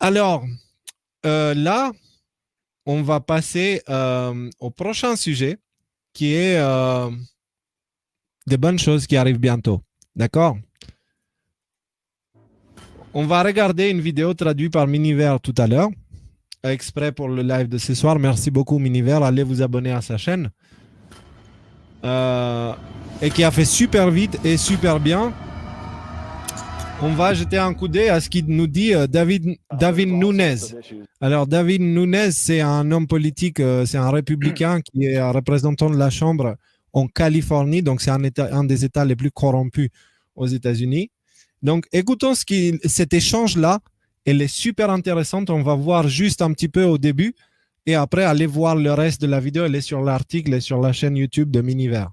Alors, là, on va passer au prochain sujet qui est des bonnes choses qui arrivent bientôt. D'accord? On va regarder une vidéo traduite par Miniver tout à l'heure, exprès pour le live de ce soir. Merci beaucoup Miniver, allez vous abonner à sa chaîne. Et qui a fait super vite et super bien. On va jeter un coup d'œil à ce qu'il nous dit David Nunes. Alors, David Nunes, c'est un homme politique, c'est un républicain qui est un représentant de la Chambre en Californie. Donc, c'est un des États les plus corrompus aux États-Unis. Donc, écoutons cet échange-là. Elle est super intéressante. On va voir juste un petit peu au début. Et après, allez voir le reste de la vidéo. Elle est sur l'article et sur la chaîne YouTube de Miniver.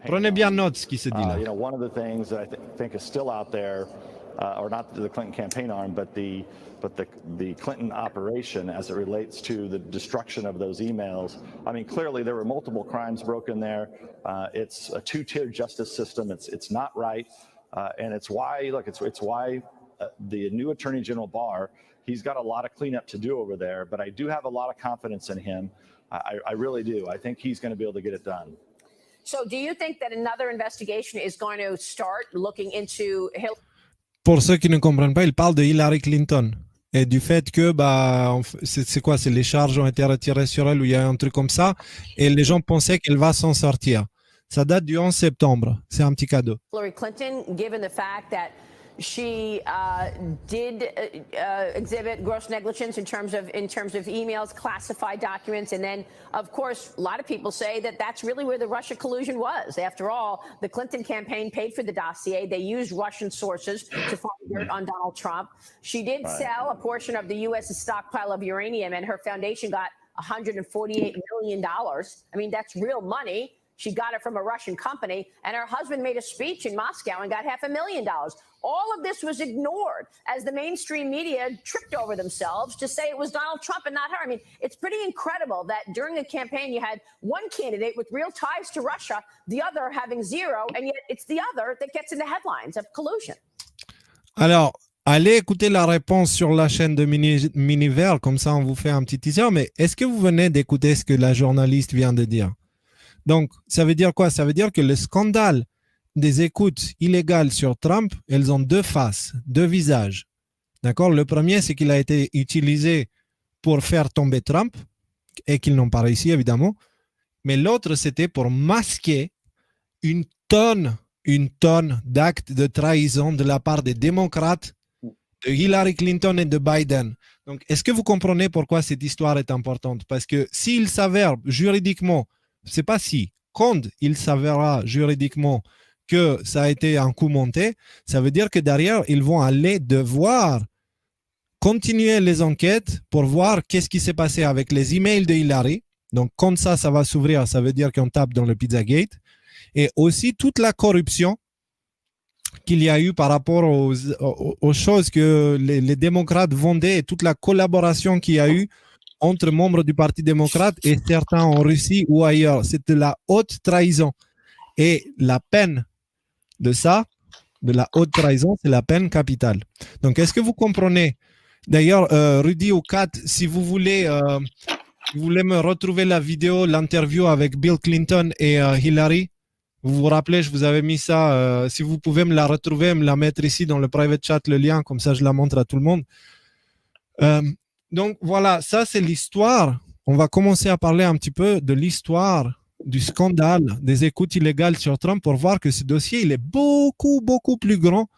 Prenez bien note ce qui se dit là. One of the things that I think is still out there, or not the Clinton campaign arm, but the Clinton operation as it relates to the destruction of those emails. I mean, clearly there were multiple crimes broken there. It's a two-tier justice system. It's not right, and it's why it's why the new Attorney General Barr, he's got a lot of cleanup to do over there. But I do have a lot of confidence in him. I really do. I think he's going to be able to get it done. So do you think that another investigation is going to start looking into Hillary? Pour ceux qui ne comprennent pas, il parle de Hillary Clinton et du fait que c'est quoi, c'est les charges ont été retirées sur elle ou il y a un truc comme ça et les gens pensaient qu'elle va s'en sortir. Ça date du 11 septembre. C'est un petit cadeau. Hillary Clinton, given the fact that she did exhibit gross negligence in terms of emails, classified documents, and then, of course, a lot of people say that that's really where the Russia collusion was. After all, the Clinton campaign paid for the dossier. They used Russian sources to find dirt on Donald Trump. She did sell a portion of the U.S. stockpile of uranium, and her foundation got $148 million. I mean, that's real money. She got it from a Russian company, and her husband made a speech in Moscow and got $500,000. All of this was ignored as the mainstream media tripped over themselves to say it was Donald Trump and not her. I mean, it's pretty incredible that during a campaign you had one candidate with real ties to Russia, the other having zero, and yet it's the other that gets in the headlines of collusion. Alors, allez écouter la réponse sur la chaîne de Miniver, comme ça on vous fait un petit teaser, mais est-ce que vous venez d'écouter ce que la journaliste vient de dire? Donc, ça veut dire quoi? Ça veut dire que le scandale des écoutes illégales sur Trump, elles ont deux faces, deux visages. D'accord? Le premier, c'est qu'il a été utilisé pour faire tomber Trump et qu'ils n'ont pas réussi, évidemment. Mais l'autre, c'était pour masquer une tonne d'actes de trahison de la part des démocrates, de Hillary Clinton et de Biden. Donc, est-ce que vous comprenez pourquoi cette histoire est importante? Parce que s'il s'avère juridiquement, c'est pas si, quand il s'avérera juridiquement que ça a été un coup monté, ça veut dire que derrière, ils vont aller devoir continuer les enquêtes pour voir qu'est-ce qui s'est passé avec les emails de Hillary. Donc, quand ça va s'ouvrir, ça veut dire qu'on tape dans le Pizzagate. Et aussi toute la corruption qu'il y a eu par rapport aux choses que les démocrates vendaient et toute la collaboration qu'il y a eu entre membres du Parti démocrate et certains en Russie ou ailleurs. C'est de la haute trahison. Et la peine de ça, de la haute trahison, c'est la peine capitale. Donc, est-ce que vous comprenez? D'ailleurs, Rudy ou Kat, si vous voulez me retrouver la vidéo, l'interview avec Bill Clinton et Hillary, vous vous rappelez, je vous avais mis ça. Si vous pouvez me la retrouver, me la mettre ici dans le private chat, le lien, comme ça je la montre à tout le monde. Donc voilà, ça c'est l'histoire. On va commencer à parler un petit peu de l'histoire du scandale des écoutes illégales sur Trump pour voir que ce dossier, il est beaucoup, beaucoup plus grand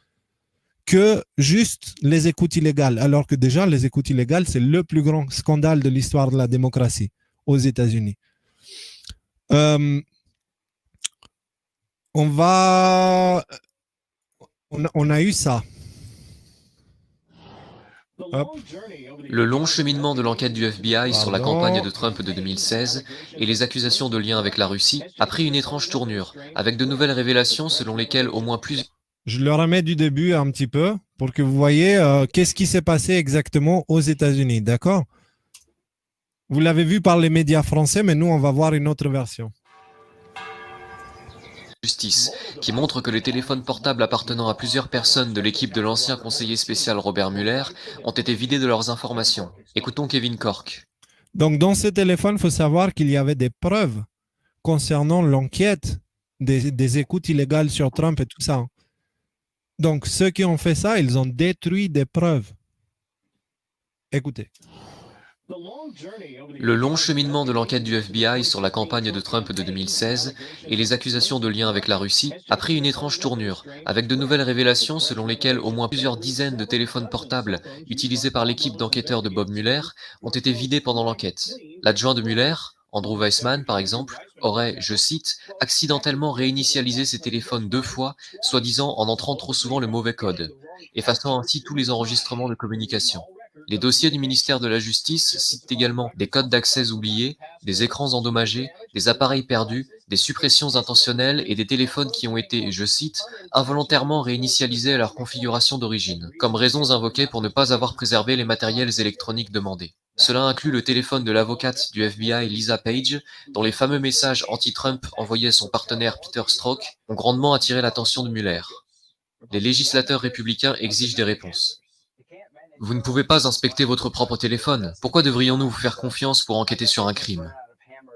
que juste les écoutes illégales. Alors que déjà, les écoutes illégales, c'est le plus grand scandale de l'histoire de la démocratie aux États-Unis. On a eu ça. Le long cheminement de l'enquête du FBI sur la campagne de Trump de 2016 et les accusations de lien avec la Russie a pris une étrange tournure, avec de nouvelles révélations selon lesquelles au moins plusieurs... Je le remets du début un petit peu pour que vous voyez qu'est-ce qui s'est passé exactement aux États-Unis, d'accord? Vous l'avez vu par les médias français, mais nous, on va voir une autre version. justice, qui montre que les téléphones portables appartenant à plusieurs personnes de l'équipe de l'ancien conseiller spécial Robert Mueller ont été vidés de leurs informations. Écoutons Kevin Corke. Donc, dans ce téléphone, il faut savoir qu'il y avait des preuves concernant l'enquête des écoutes illégales sur Trump et tout ça. Donc, ceux qui ont fait ça, ils ont détruit des preuves. Écoutez. Le long cheminement de l'enquête du FBI sur la campagne de Trump de 2016 et les accusations de lien avec la Russie a pris une étrange tournure, avec de nouvelles révélations selon lesquelles au moins plusieurs dizaines de téléphones portables utilisés par l'équipe d'enquêteurs de Bob Mueller ont été vidés pendant l'enquête. L'adjoint de Mueller, Andrew Weissmann par exemple, aurait, je cite, accidentellement réinitialisé ses téléphones 2 fois, soi-disant en entrant trop souvent le mauvais code, effaçant ainsi tous les enregistrements de communication. Les dossiers du ministère de la Justice citent également des codes d'accès oubliés, des écrans endommagés, des appareils perdus, des suppressions intentionnelles et des téléphones qui ont été, je cite, involontairement réinitialisés à leur configuration d'origine, comme raisons invoquées pour ne pas avoir préservé les matériels électroniques demandés. Cela inclut le téléphone de l'avocate du FBI Lisa Page, dont les fameux messages anti-Trump envoyés à son partenaire Peter Strzok ont grandement attiré l'attention de Mueller. Les législateurs républicains exigent des réponses. Vous ne pouvez pas inspecter votre propre téléphone. Pourquoi devrions-nous vous faire confiance pour enquêter sur un crime?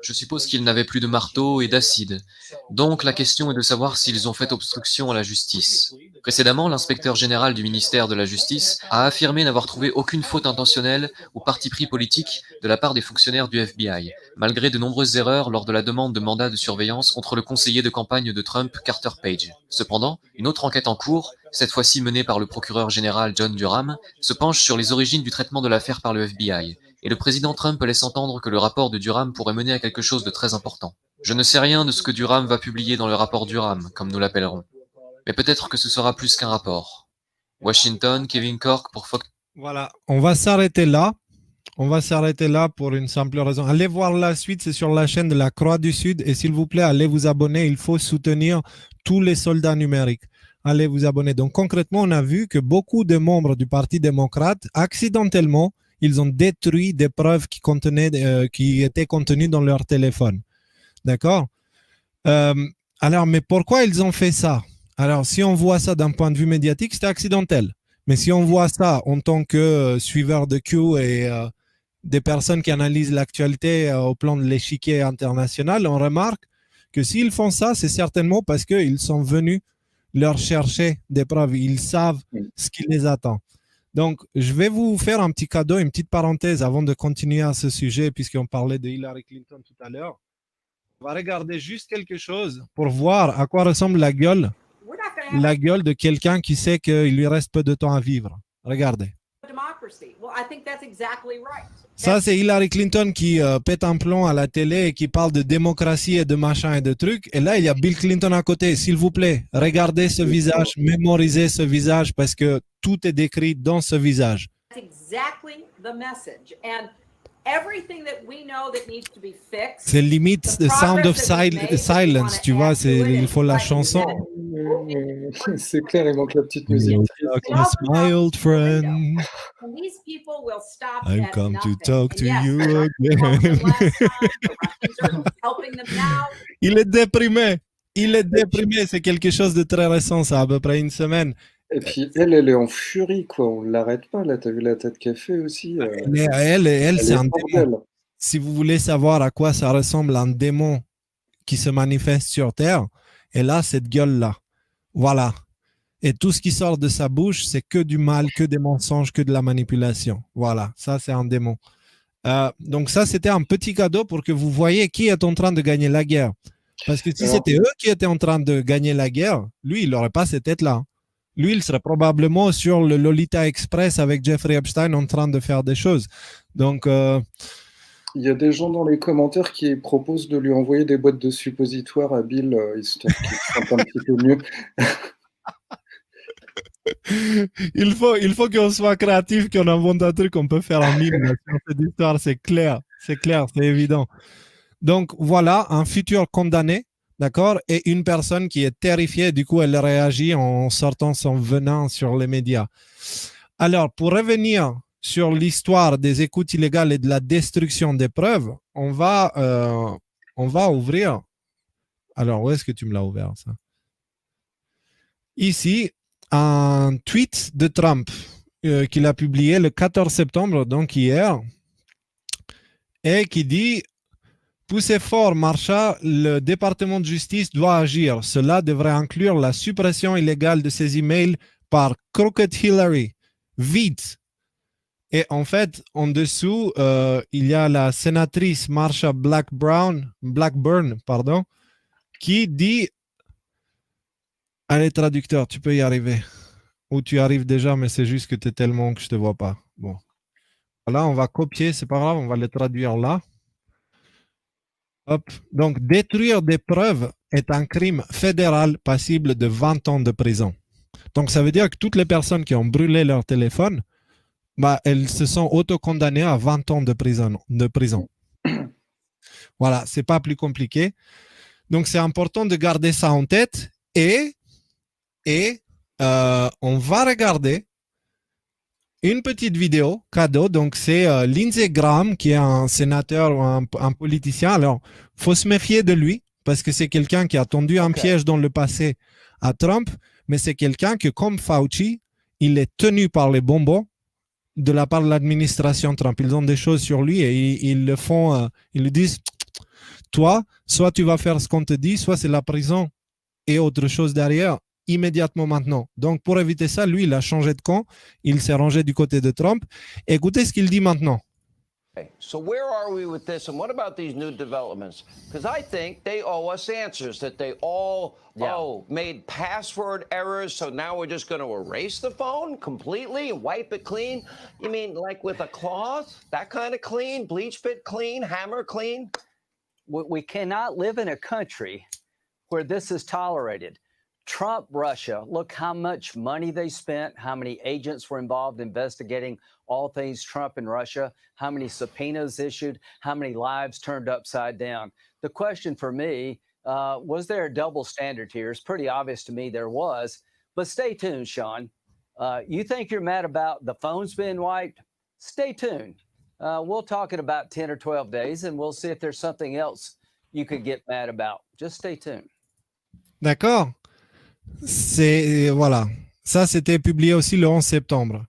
Je suppose qu'ils n'avaient plus de marteau et d'acide. Donc la question est de savoir s'ils ont fait obstruction à la justice. Précédemment, l'inspecteur général du ministère de la Justice a affirmé n'avoir trouvé aucune faute intentionnelle ou parti pris politique de la part des fonctionnaires du FBI, malgré de nombreuses erreurs lors de la demande de mandat de surveillance contre le conseiller de campagne de Trump, Carter Page. Cependant, une autre enquête en cours, cette fois-ci menée par le procureur général John Durham, se penche sur les origines du traitement de l'affaire par le FBI, et le président Trump laisse entendre que le rapport de Durham pourrait mener à quelque chose de très important. Je ne sais rien de ce que Durham va publier dans le rapport Durham, comme nous l'appellerons. Mais peut-être que ce sera plus qu'un rapport. Washington, Kevin Corke pour Fox. Voilà, on va s'arrêter là. On va s'arrêter là pour une simple raison. Allez voir la suite, c'est sur la chaîne de la Croix du Sud. Et s'il vous plaît, allez vous abonner. Il faut soutenir tous les soldats numériques. Allez vous abonner. Donc concrètement, on a vu que beaucoup de membres du Parti démocrate, accidentellement, ils ont détruit des preuves qui étaient contenues dans leur téléphone. D'accord? Alors, mais pourquoi ils ont fait ça? Alors, si on voit ça d'un point de vue médiatique, c'était accidentel. Mais si on voit ça en tant que suiveur de Q et des personnes qui analysent l'actualité au plan de l'échiquier international, on remarque que s'ils font ça, c'est certainement parce qu'ils sont venus leur chercher des preuves. Ils savent ce qui les attend. Donc, je vais vous faire un petit cadeau, une petite parenthèse avant de continuer à ce sujet, puisqu'on parlait de Hillary Clinton tout à l'heure. On va regarder juste quelque chose pour voir à quoi ressemble la gueule de quelqu'un qui sait qu'il lui reste peu de temps à vivre. Regardez. Ça, c'est Hillary Clinton qui pète un plomb à la télé et qui parle de démocratie et de machin et de trucs. Et là, il y a Bill Clinton à côté. S'il vous plaît, regardez ce visage, mémorisez ce visage parce que tout est décrit dans ce visage. C'est limite the sound of silence, tu vois, il faut la chanson. C'est clair, il manque la petite musique. My old friend, I've come to talk to you again. Il est déprimé, c'est quelque chose de très récent, ça, à peu près une semaine. Et puis elle est en furie, quoi. On l'arrête pas. Là, t'as vu la tête qu'elle fait aussi. Mais elle c'est un démon. Si vous voulez savoir à quoi ça ressemble un démon qui se manifeste sur Terre, elle a cette gueule-là. Voilà. Et tout ce qui sort de sa bouche, c'est que du mal, que des mensonges, que de la manipulation. Voilà, ça c'est un démon. Donc ça, c'était un petit cadeau pour que vous voyez qui est en train de gagner la guerre. Parce que si c'était eux qui étaient en train de gagner la guerre, lui, il n'aurait pas cette tête-là. Lui, il serait probablement sur le Lolita Express avec Jeffrey Epstein en train de faire des choses. Donc, il y a des gens dans les commentaires qui proposent de lui envoyer des boîtes de suppositoires à Bill, histoire qu'il se sente un petit peu mieux. il faut qu'on soit créatif, qu'on invente un truc qu'on peut faire en mime. Cette histoire, c'est clair, c'est évident. Donc, voilà, un futur condamné. D'accord? Et une personne qui est terrifiée, du coup, elle réagit en sortant son venin sur les médias. Alors, pour revenir sur l'histoire des écoutes illégales et de la destruction des preuves, on va ouvrir. Alors, où est-ce que tu me l'as ouvert, ça? ici un tweet de Trump qu'il a publié le 14 septembre, donc hier, et qui dit « Poussez fort, Marsha, le département de justice doit agir. Cela devrait inclure la suppression illégale de ces emails par Crooked Hillary. Vite !» Et en fait, en dessous, il y a la sénatrice Marsha Blackburn, qui dit, allez traducteur, tu peux y arriver. Ou tu y arrives déjà, mais c'est juste que tu es tellement que je ne te vois pas. Bon. Là, on va copier, c'est pas grave, on va le traduire là. Hop. Donc, détruire des preuves est un crime fédéral passible de 20 ans de prison. Donc, ça veut dire que toutes les personnes qui ont brûlé leur téléphone, bah, elles se sont auto-condamnées à 20 ans de prison. Voilà, c'est pas plus compliqué. Donc, c'est important de garder ça en tête et on va regarder une petite vidéo cadeau. Donc, c'est Lindsey Graham qui est un sénateur ou un politicien. Alors, faut se méfier de lui parce que c'est quelqu'un qui a tendu un piège dans le passé à Trump, mais c'est quelqu'un que, comme Fauci, il est tenu par les bonbons de la part de l'administration Trump. Ils ont des choses sur lui et ils le font, ils lui disent, toi, soit tu vas faire ce qu'on te dit, soit c'est la prison et autre chose derrière immédiatement maintenant. Donc, pour éviter ça, lui, il a changé de camp. Il s'est rangé du côté de Trump. Écoutez ce qu'il dit maintenant. Okay, so where are we with this, and what about these new developments? Because I think they owe us answers, that they all made password errors, so now we're just going to erase the phone completely and wipe it clean? You mean like with a cloth? That kind of clean? Bleach bit clean? Hammer clean? We cannot live in a country where this is tolerated. Trump, Russia, look how much money they spent, how many agents were involved investigating all things Trump and Russia, how many subpoenas issued, how many lives turned upside down. The question for me, was there a double standard here? It's pretty obvious to me there was, but stay tuned, Sean. You think you're mad about the phones being wiped? Stay tuned. We'll talk in about 10 or 12 days, and we'll see if there's something else you could get mad about. Just stay tuned. D'accord. Voilà. Ça, c'était publié aussi le 11 septembre.